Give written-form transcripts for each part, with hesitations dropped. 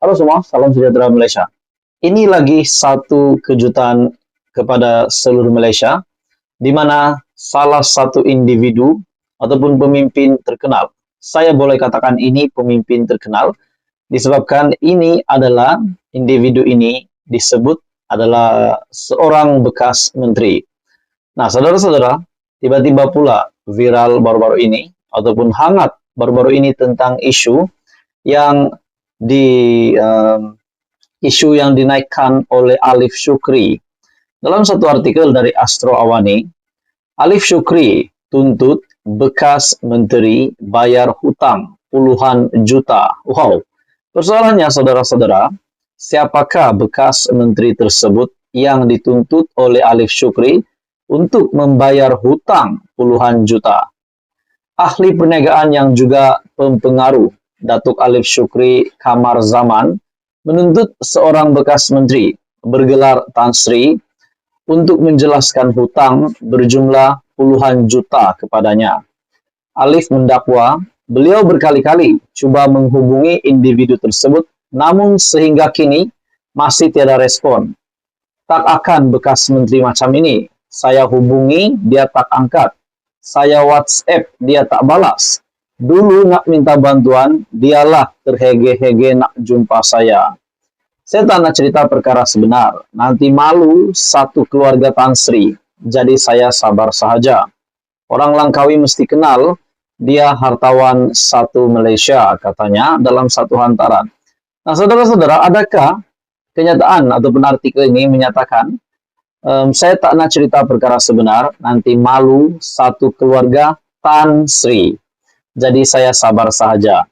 Halo semua, salam sejahtera Malaysia. Ini lagi satu kejutan kepada seluruh Malaysia, di mana salah satu individu ataupun pemimpin terkenal, saya boleh katakan ini pemimpin terkenal, disebabkan ini adalah individu ini disebut adalah seorang bekas menteri. Nah, saudara-saudara, tiba-tiba pula viral baru-baru ini, ataupun hangat baru-baru ini tentang isu yang di isu yang dinaikkan oleh Alif Syukri. Dalam satu artikel dari Astro Awani, Alif Syukri tuntut bekas menteri bayar hutang puluhan juta. Wow. Persoalannya saudara-saudara, siapakah bekas menteri tersebut yang dituntut oleh Alif Syukri untuk membayar hutang puluhan juta? Ahli perniagaan yang juga pempengaruh, Datuk Alif Syukri Kamar Zaman, menuntut seorang bekas menteri bergelar Tan Sri untuk menjelaskan hutang berjumlah puluhan juta kepadanya. Alif mendakwa beliau berkali-kali cuba menghubungi individu tersebut, namun sehingga kini masih tiada respon. Tak akan bekas menteri macam ini. Saya hubungi, dia tak angkat. Saya WhatsApp, dia tak balas. Dulu nak minta bantuan, dialah terhege-hege nak jumpa saya. Saya tak nak cerita perkara sebenar. Nanti malu satu keluarga Tan Sri. Jadi saya sabar sahaja. Orang Langkawi mesti kenal, dia hartawan satu Malaysia, katanya dalam satu hantaran. Nah, saudara-saudara, adakah kenyataan ataupun artikel ini menyatakan saya tak nak cerita perkara sebenar, nanti malu satu keluarga Tan Sri. Jadi saya sabar sahaja.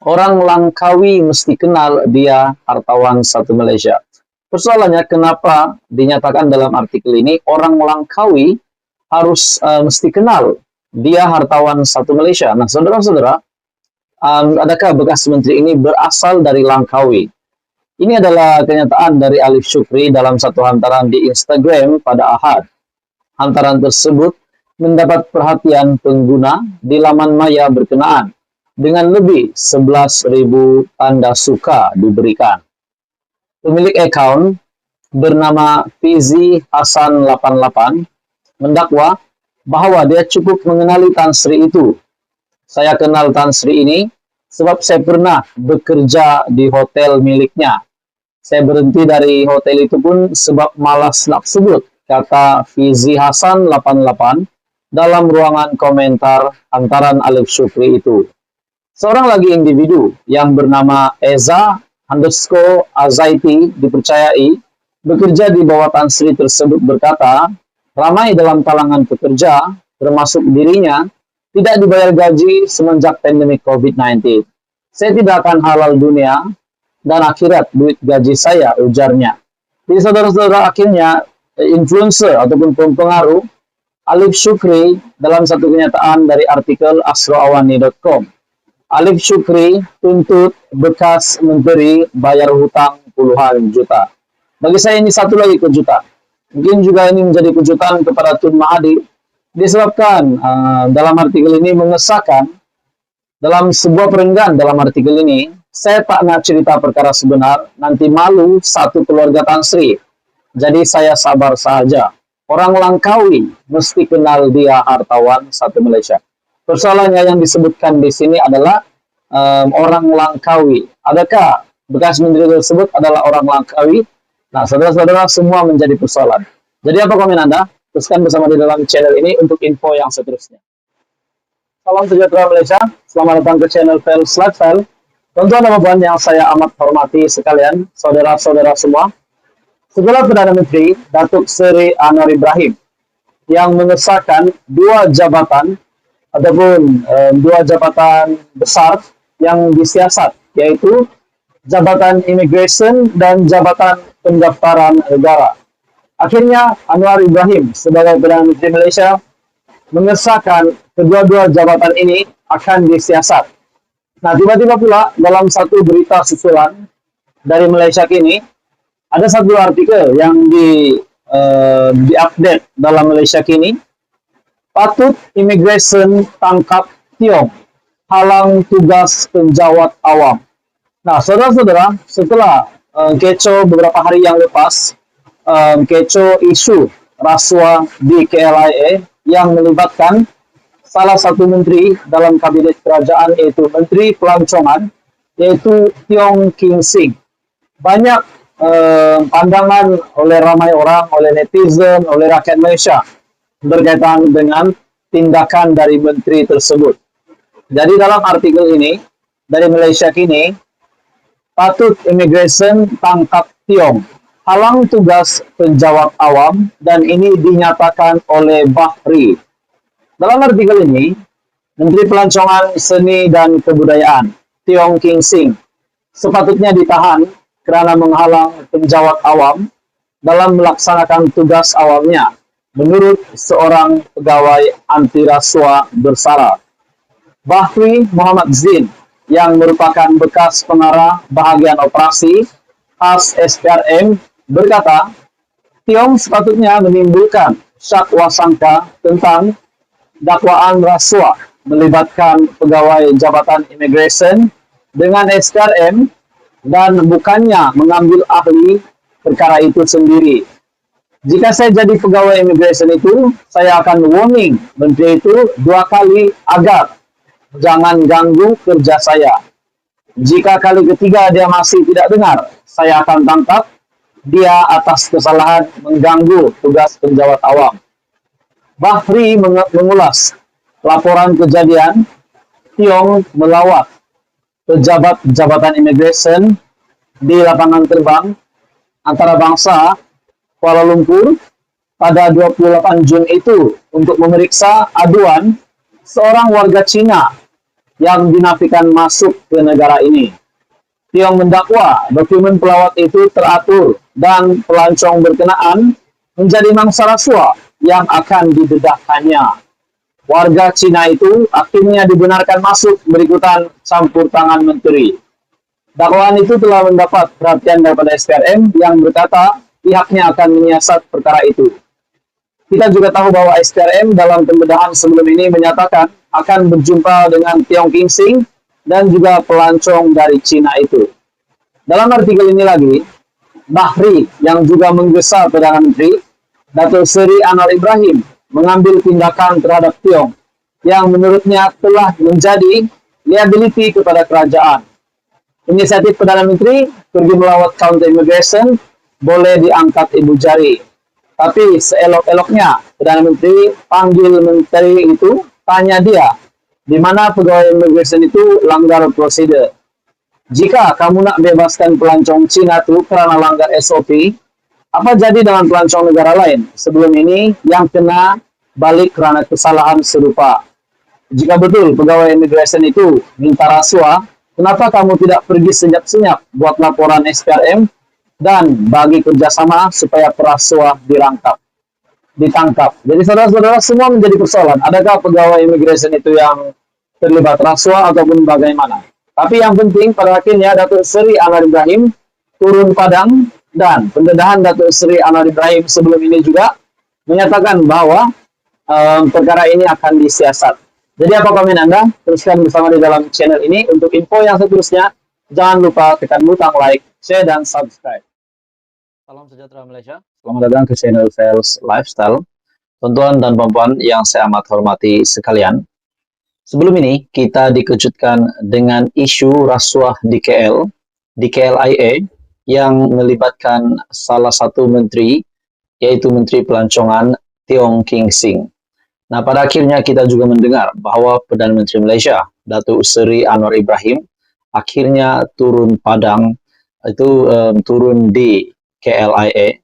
Orang Langkawi mesti kenal dia hartawan satu Malaysia. Persoalannya kenapa dinyatakan dalam artikel ini orang Langkawi harus mesti kenal dia hartawan satu Malaysia. Nah, saudara-saudara, adakah bekas menteri ini berasal dari Langkawi? Ini adalah kenyataan dari Alif Syukri dalam satu hantaran di Instagram pada Ahad. Hantaran tersebut mendapat perhatian pengguna di laman maya berkenaan dengan lebih 11.000 tanda suka diberikan. Pemilik akun bernama Fizi Hasan 88 mendakwa bahwa dia cukup mengenali Tan Sri itu. Saya kenal Tan Sri ini sebab saya pernah bekerja di hotel miliknya. Saya berhenti dari hotel itu pun sebab malas nak sebut, kata Fizi Hasan 88 dalam ruangan komentar hantaran Alif Syukri itu. Seorang lagi individu yang bernama Eza_Azaiti dipercayai bekerja di bawah Tan Sri tersebut berkata, ramai dalam kalangan pekerja, termasuk dirinya, tidak dibayar gaji semenjak pandemi COVID-19. Saya tidak akan halal dunia dan akhirat duit gaji saya, ujarnya. Jadi saudara-saudara, akhirnya influencer ataupun pempengaruh Alif Syukri dalam satu kenyataan dari artikel astroawani.com. Alif Syukri tuntut bekas menteri bayar hutang puluhan juta. Bagi saya ini satu lagi kejutan. Mungkin juga ini menjadi kejutan kepada Tun Mahathir, disebabkan dalam artikel ini mengesahkan dalam sebuah perenggan dalam artikel ini, saya tak nak cerita perkara sebenar, nanti malu satu keluarga Tan Sri. Jadi saya sabar sahaja. Orang Langkawi mesti kenal dia hartawan satu Malaysia. Persoalannya yang disebutkan di sini adalah orang Langkawi. Adakah bekas menteri tersebut adalah orang Langkawi? Nah, saudara-saudara, semua menjadi persoalan. Jadi apa komen Anda? Teruskan bersama di dalam channel ini untuk info yang seterusnya. Salam sejahtera Malaysia. Selamat datang ke channel Fels Lifestyle. Tuan-tuan dan puan yang saya amat hormati sekalian, saudara-saudara semua. Setelah Perdana Menteri Datuk Seri Anwar Ibrahim yang mengesahkan dua jabatan ataupun dua jabatan besar yang disiasat, yaitu Jabatan Immigration dan Jabatan Pendaftaran Negara. Akhirnya Anwar Ibrahim sebagai Perdana Menteri Malaysia mengesahkan kedua-dua jabatan ini akan disiasat. Nah, tiba-tiba pula dalam satu berita susulan dari Malaysia kini, ada satu artikel yang di-update dalam Malaysia kini. Patut Immigration tangkap Tiong, halang tugas penjawat awam. Nah, saudara-saudara, setelah kecoh beberapa hari yang lepas, kecoh isu rasuah di KLIA yang melibatkan salah satu menteri dalam kabinet kerajaan, yaitu Menteri Pelancongan, yaitu Tiong King Sing. Banyak pandangan oleh ramai orang, oleh netizen, oleh rakyat Malaysia berkaitan dengan tindakan dari menteri tersebut. Jadi dalam artikel ini, dari Malaysia Kini, patut Immigration tangkap Tiong, halang tugas penjawat awam, dan ini dinyatakan oleh Bahri. Dalam artikel ini, Menteri Pelancongan Seni dan Kebudayaan, Tiong King Sing, sepatutnya ditahan kerana menghalang penjawat awam dalam melaksanakan tugas awamnya, menurut seorang pegawai anti rasuah bersalah. Bahri Muhammad Zin, yang merupakan bekas pengarah bahagian operasi khas SPRM, berkata, Tiong sepatutnya menimbulkan syak wasangka tentang dakwaan rasuah melibatkan pegawai Jabatan Immigration dengan SPRM dan bukannya mengambil ahli perkara itu sendiri. Jika saya jadi pegawai immigration itu, saya akan warning menteri itu 2 kali agar jangan ganggu kerja saya. Jika kali ketiga dia masih tidak dengar, saya akan tangkap dia atas kesalahan mengganggu tugas penjawat awam. Bahri mengulas laporan kejadian Tiong melawat pejabat Jabatan Immigration di lapangan terbang antarabangsa Kuala Lumpur pada 28 Jun itu untuk memeriksa aduan seorang warga Cina yang dinafikan masuk ke negara ini. Tiong mendakwa dokumen pelawat itu teratur dan pelancong berkenaan menjadi mangsa rasuah yang akan didedahkannya. Warga Cina itu akhirnya dibenarkan masuk berikutan campur tangan menteri. Dakwaan itu telah mendapat perhatian daripada SPRM yang berkata pihaknya akan menyiasat perkara itu. Kita juga tahu bahwa SPRM dalam pembedahan sebelum ini menyatakan akan berjumpa dengan Tiong King Sing dan juga pelancong dari Cina itu. Dalam artikel ini lagi, Bahri yang juga menggesa Perdana Menteri, Datuk Seri Anwar Ibrahim, mengambil tindakan terhadap Tiong yang menurutnya telah menjadi liability kepada kerajaan. Inisiatif Perdana Menteri pergi melawat counter immigration boleh diangkat ibu jari. Tapi seelok-eloknya Perdana Menteri panggil menteri itu, tanya dia, di mana pegawai immigration itu langgar prosedur. Jika kamu nak bebaskan pelancong Cina itu kerana langgar SOP, apa jadi dengan pelancong negara lain sebelum ini yang kena balik kerana kesalahan serupa? Jika betul pegawai immigration itu minta rasuah, kenapa kamu tidak pergi senyap-senyap buat laporan SPRM dan bagi kerjasama supaya perasuah ditangkap? Jadi saudara-saudara, semua menjadi persoalan. Adakah pegawai immigration itu yang terlibat rasuah ataupun bagaimana? Tapi yang penting pada akhirnya Datuk Seri Anwar Ibrahim turun padang, dan pendedahan Datuk Seri Anwar Ibrahim sebelum ini juga menyatakan bahwa perkara ini akan disiasat. Jadi apa komen Anda? Teruskan bersama di dalam channel ini. Untuk info yang seterusnya, jangan lupa tekan butang like, share, dan subscribe. Salam sejahtera Malaysia. Selamat datang ke channel Sales Lifestyle. Tuan-tuan dan puan-puan yang saya amat hormati sekalian. Sebelum ini, kita dikejutkan dengan isu rasuah di KLIA, yang melibatkan salah satu menteri, yaitu Menteri Pelancongan Tiong King Sing. Nah, pada akhirnya kita juga mendengar bahwa Perdana Menteri Malaysia, Datuk Seri Anwar Ibrahim, akhirnya turun padang, turun di KLIA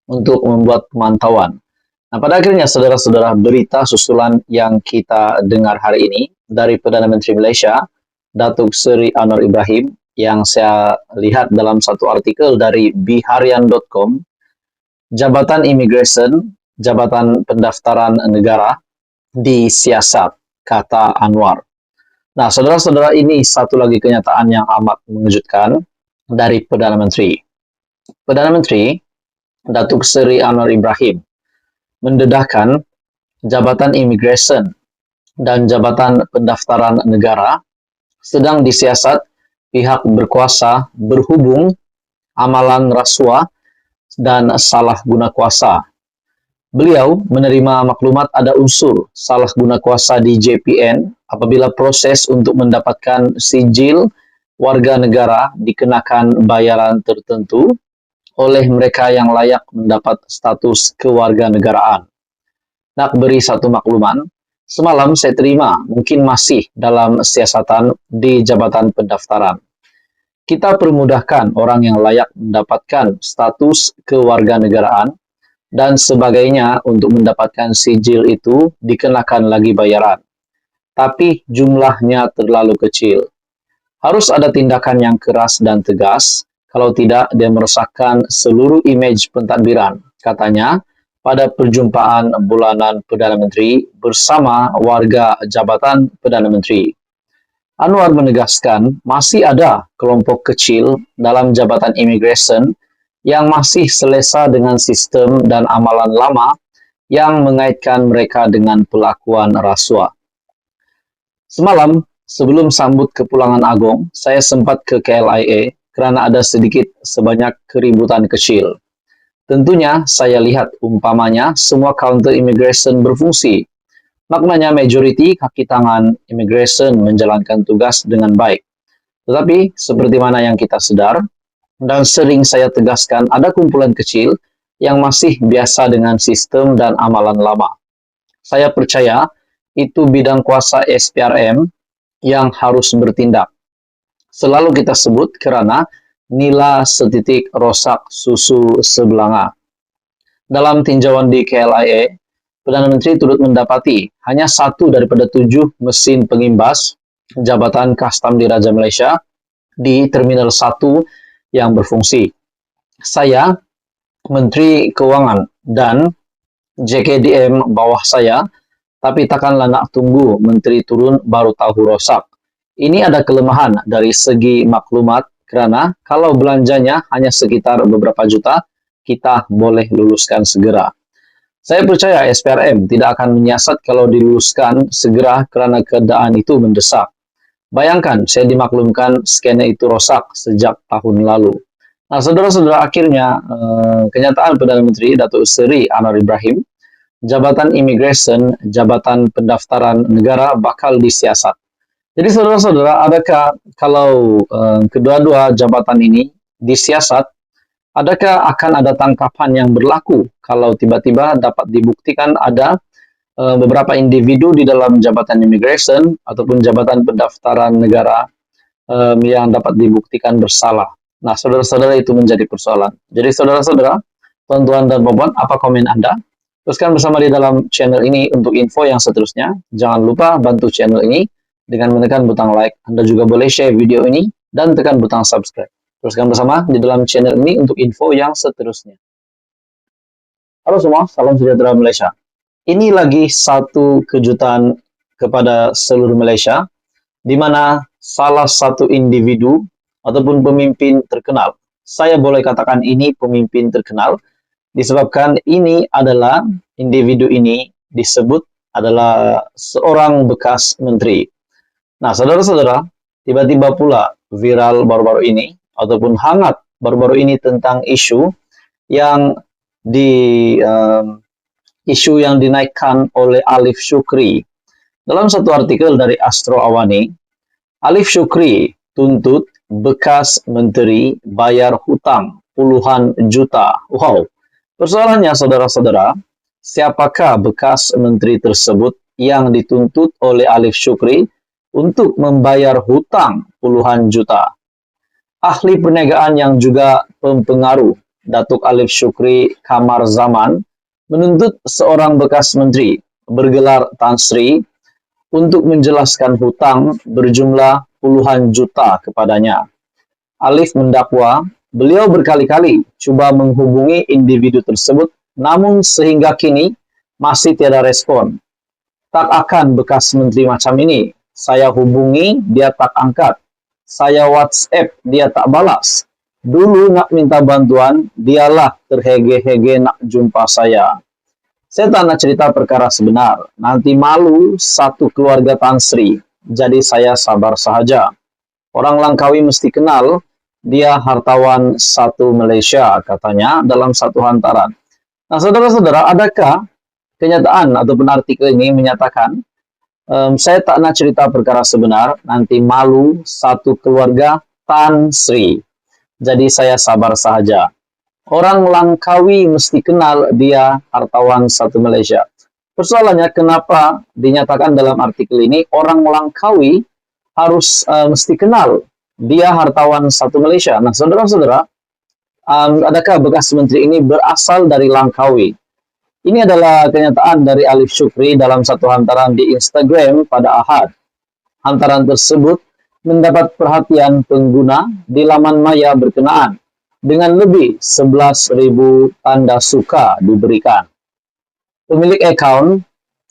untuk membuat pemantauan. Nah, pada akhirnya saudara-saudara, berita susulan yang kita dengar hari ini dari Perdana Menteri Malaysia, Datuk Seri Anwar Ibrahim, yang saya lihat dalam satu artikel dari biharian.com, Jabatan Immigration, Jabatan Pendaftaran Negara, disiasat, kata Anwar. Nah, saudara-saudara, ini satu lagi kenyataan yang amat mengejutkan dari Perdana Menteri. Perdana Menteri, Datuk Seri Anwar Ibrahim, mendedahkan Jabatan Immigration dan Jabatan Pendaftaran Negara sedang disiasat pihak berkuasa berhubung, amalan rasuah, dan salah guna kuasa. Beliau menerima maklumat ada unsur salah guna kuasa di JPN apabila proses untuk mendapatkan sijil warga negara dikenakan bayaran tertentu oleh mereka yang layak mendapat status kewarganegaraan. Nak beri satu makluman, semalam saya terima mungkin masih dalam siasatan di Jabatan Pendaftaran. Kita permudahkan orang yang layak mendapatkan status kewarganegaraan dan sebagainya untuk mendapatkan sijil itu dikenakan lagi bayaran. Tapi jumlahnya terlalu kecil. Harus ada tindakan yang keras dan tegas, kalau tidak dia merosakkan seluruh image pentadbiran, katanya pada perjumpaan bulanan Perdana Menteri bersama warga Jabatan Perdana Menteri. Anwar menegaskan masih ada kelompok kecil dalam Jabatan Imigresen yang masih selesa dengan sistem dan amalan lama yang mengaitkan mereka dengan pelakuan rasuah. Semalam, sebelum sambut kepulangan Agong, saya sempat ke KLIA karena ada sedikit sebanyak keributan kecil. Tentunya saya lihat umpamanya semua counter immigration berfungsi. Maknanya majority kaki tangan immigration menjalankan tugas dengan baik. Tetapi seperti mana yang kita sedar, dan sering saya tegaskan ada kumpulan kecil yang masih biasa dengan sistem dan amalan lama. Saya percaya itu bidang kuasa SPRM yang harus bertindak. Selalu kita sebut kerana nila setitik rosak susu sebelanga. Dalam tinjauan di KLIA, Perdana Menteri turut mendapati hanya 1 daripada 7 mesin pengimbas Jabatan Kastam Diraja Malaysia di Terminal 1 yang berfungsi. Saya, Menteri Keuangan dan JKDM bawah saya, tapi takkanlah nak tunggu Menteri turun baru tahu rosak. Ini ada kelemahan dari segi maklumat kerana kalau belanjanya hanya sekitar beberapa juta, kita boleh luluskan segera. Saya percaya SPRM tidak akan menyiasat kalau diluluskan segera kerana keadaan itu mendesak. Bayangkan, saya dimaklumkan scanner itu rosak sejak tahun lalu. Nah, saudara-saudara, akhirnya kenyataan Perdana Menteri Datuk Seri Anwar Ibrahim, Jabatan Imigresen, Jabatan Pendaftaran Negara bakal disiasat. Jadi, saudara-saudara, adakah kalau kedua-dua jabatan ini disiasat, adakah akan ada tangkapan yang berlaku kalau tiba-tiba dapat dibuktikan ada beberapa individu di dalam Jabatan Imigresen ataupun Jabatan Pendaftaran Negara yang dapat dibuktikan bersalah. Nah, saudara-saudara, itu menjadi persoalan. Jadi, saudara-saudara, tuan-tuan dan puan-puan, apa komen Anda? Teruskan bersama di dalam channel ini untuk info yang seterusnya. Jangan lupa bantu channel ini dengan menekan butang like. Anda juga boleh share video ini dan tekan butang subscribe. Teruskan bersama di dalam channel ini untuk info yang seterusnya. Halo semua, salam sejahtera Malaysia. Ini lagi satu kejutan kepada seluruh Malaysia, di mana salah satu individu ataupun pemimpin terkenal, saya boleh katakan ini pemimpin terkenal, disebabkan ini adalah individu ini disebut adalah seorang bekas menteri. Nah, saudara-saudara, tiba-tiba pula viral baru-baru ini, ataupun hangat baru-baru ini tentang isu yang dinaikkan oleh Alif Shukri. Dalam satu artikel dari Astro Awani, Alif Shukri tuntut bekas menteri bayar hutang puluhan juta. Wow. Persoalannya, saudara-saudara, siapakah bekas menteri tersebut yang dituntut oleh Alif Shukri untuk membayar hutang puluhan juta? Ahli perniagaan yang juga pempengaruh, Datuk Alif Shukri Kamar Zaman, menuntut seorang bekas menteri bergelar Tan Sri untuk menjelaskan hutang berjumlah puluhan juta kepadanya. Alif mendakwa beliau berkali-kali cuba menghubungi individu tersebut, namun sehingga kini masih tiada respon. Tak akan bekas menteri macam ini. Saya hubungi, dia tak angkat. Saya WhatsApp, dia tak balas. Dulu nak minta bantuan, dialah terhege-hege nak jumpa saya. Saya tak nak cerita perkara sebenar. Nanti malu satu keluarga Tan Sri. Jadi saya sabar sahaja. Orang Langkawi mesti kenal, dia hartawan satu Malaysia, katanya dalam satu hantaran. Nah, saudara-saudara, adakah kenyataan ataupun artikel ini menyatakan, saya tak nak cerita perkara sebenar, nanti malu satu keluarga Tan Sri. Jadi saya sabar sahaja. Orang Langkawi mesti kenal, dia hartawan satu Malaysia. Persoalannya, kenapa dinyatakan dalam artikel ini orang Langkawi harus mesti kenal, dia hartawan satu Malaysia. Nah, saudara-saudara, adakah bekas menteri ini berasal dari Langkawi? Ini adalah kenyataan dari Alif Syukri dalam satu hantaran di Instagram pada Ahad. Hantaran tersebut mendapat perhatian pengguna di laman maya berkenaan, dengan lebih 11.000 tanda suka diberikan. Pemilik akun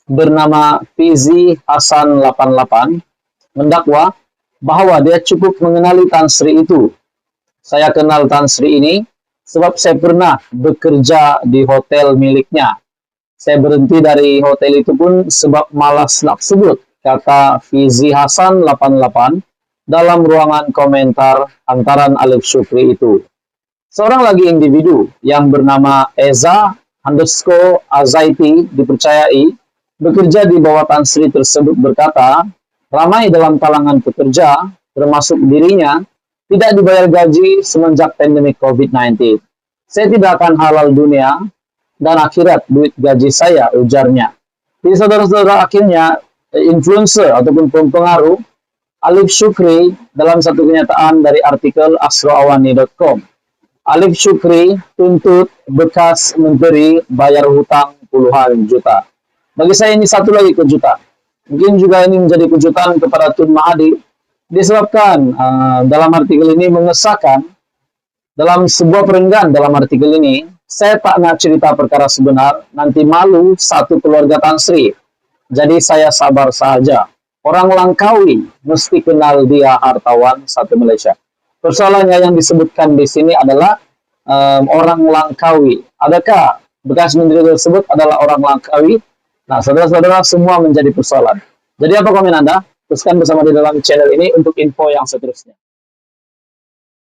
bernama Fizi Hasan 88 mendakwa bahwa dia cukup mengenali Tan Sri itu. Saya kenal Tan Sri ini sebab saya pernah bekerja di hotel miliknya. Saya berhenti dari hotel itu pun sebab malas nak sebut, kata Fizi Hasan 88 dalam ruangan komentar hantaran Alif Syukri itu. Seorang lagi individu yang bernama Eza_Azaiti dipercayai bekerja di bawah Tan Sri tersebut berkata, ramai dalam kalangan pekerja, termasuk dirinya, tidak dibayar gaji semenjak pandemi COVID-19. Saya tidak akan halal dunia dan akhirat duit gaji saya, ujarnya. Jadi saudara-saudara, akhirnya influencer ataupun pempengaruh Alif Syukri dalam satu kenyataan dari artikel astroawani.com. Alif Syukri tuntut bekas menteri bayar hutang puluhan juta. Bagi saya ini satu lagi kejutan. Mungkin juga ini menjadi kejutan kepada Tun Mahathir, disebabkan dalam artikel ini mengesahkan dalam sebuah perenggan dalam artikel ini, saya tak nak cerita perkara sebenar, nanti malu satu keluarga Tan Sri. Jadi saya sabar saja. Orang Langkawi mesti kenal, dia hartawan satu Malaysia. Persoalannya yang disebutkan di sini adalah orang Langkawi. Adakah bekas menteri tersebut adalah orang Langkawi? Nah, saudara-saudara, semua menjadi persoalan. Jadi apa komen Anda? Teruskan bersama di dalam channel ini untuk info yang seterusnya.